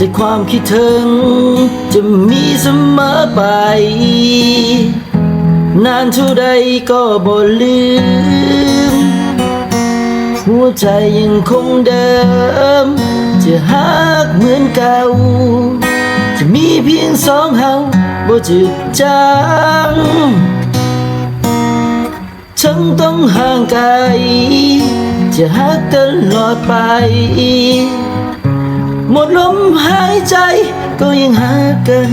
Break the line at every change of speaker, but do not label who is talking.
แต่ความคิดถึงจะมีเสมอไป นานเท่าใดก็บ่ลืม หัวใจยังคงเดิม จะฮักเหมือนเก่า จะมีเพียงสองเฮาบ่จืดจางฉันต้องห่างไกลจะฮักตลอดไป หมดลมหายใจก็ยังหากัน